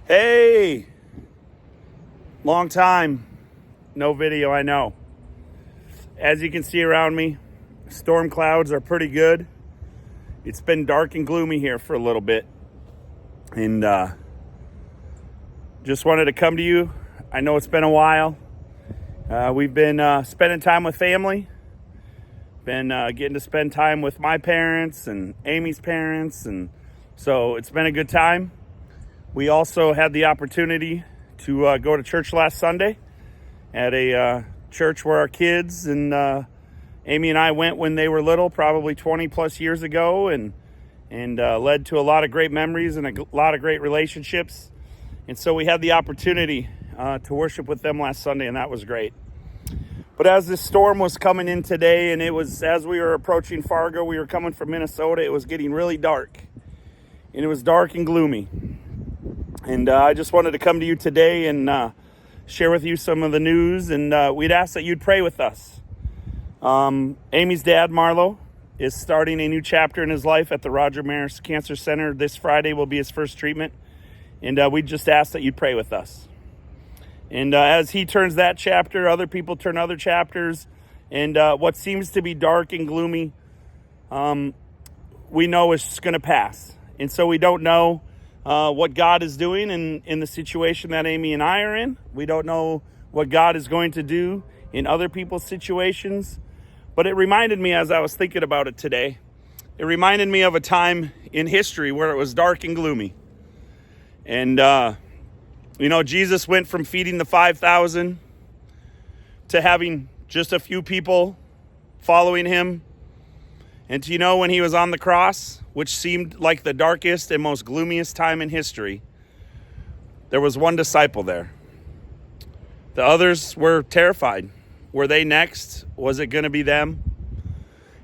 Hey, long time, no video, I know. As you can see around me, storm clouds are pretty good. It's been dark and gloomy here for a little bit. And just wanted to come to you. I know it's been a while. We've been spending time with family. Been getting to spend time with my parents and Amy's parents. And so it's been a good time. We also had the opportunity to go to church last Sunday at a church where our kids and Amy and I went when they were little, probably 20 plus years ago, and led to a lot of great memories and a lot of great relationships. And so we had the opportunity to worship with them last Sunday, and that was great. But as this storm was coming in today, and it was as we were approaching Fargo, we were coming from Minnesota, it was getting really dark. And it was dark and gloomy. And I just wanted to come to you today and share with you some of the news. And we'd ask that you'd pray with us. Amy's dad, Marlo, is starting a new chapter in his life at the Roger Maris Cancer Center. This Friday will be his first treatment. And we just ask that you'd pray with us. And as he turns that chapter, other people turn other chapters. And what seems to be dark and gloomy, we know is going to pass. And so we don't know what God is doing in the situation that Amy and I are in. We don't know what God is going to do in other people's situations. But it reminded me, as I was thinking about it today, it reminded me of a time in history where it was dark and gloomy. And, Jesus went from feeding the 5,000 to having just a few people following him. And when he was on the cross, which seemed like the darkest and most gloomiest time in history, there was one disciple there. The others were terrified. Were they next? Was it going to be them?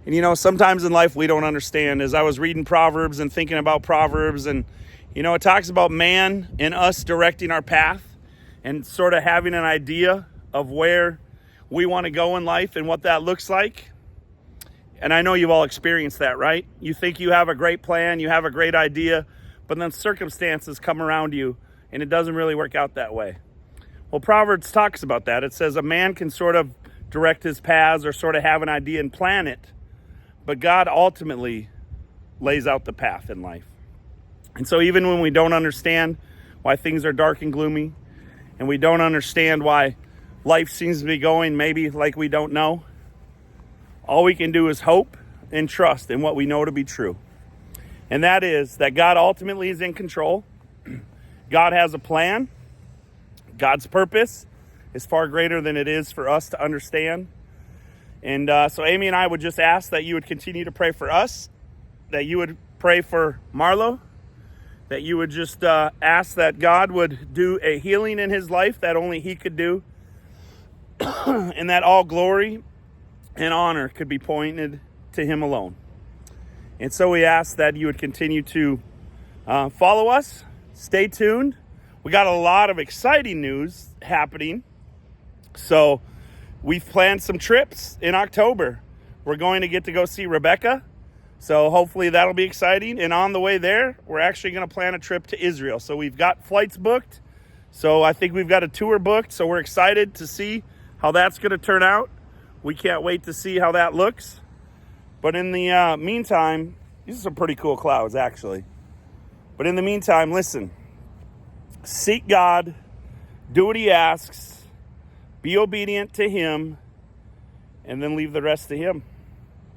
And sometimes in life we don't understand. As I was reading Proverbs and thinking about Proverbs, and it talks about man and us directing our path and sort of having an idea of where we want to go in life and what that looks like. And I know you've all experienced that, right? You think you have a great plan, you have a great idea, but then circumstances come around you and it doesn't really work out that way. Well, Proverbs talks about that. It says a man can sort of direct his paths or sort of have an idea and plan it, but God ultimately lays out the path in life. And so even when we don't understand why things are dark and gloomy, and we don't understand why life seems to be going maybe like we don't know, all we can do is hope and trust in what we know to be true. And that is that God ultimately is in control. God has a plan. God's purpose is far greater than it is for us to understand. And so Amy and I would just ask that you would continue to pray for us, that you would pray for Marlo, that you would just ask that God would do a healing in his life that only he could do, and that all glory and honor could be pointed to him alone. And so we ask that you would continue to follow us, stay tuned. We got a lot of exciting news happening. So we've planned some trips in October. We're going to get to go see Rebecca. So hopefully that'll be exciting. And on the way there, we're actually going to plan a trip to Israel. So we've got flights booked. So I think we've got a tour booked. So we're excited to see how that's going to turn out. We can't wait to see how that looks. But in the meantime, these are some pretty cool clouds, actually. But in the meantime, listen. Seek God. Do what he asks. Be obedient to him. And then leave the rest to him.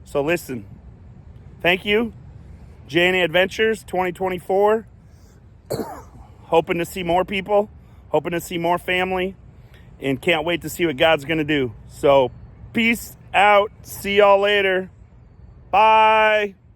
So listen. Thank you. J&A Adventures 2024. Hoping to see more people. Hoping to see more family. And can't wait to see what God's going to do. So, peace out. See y'all later. Bye.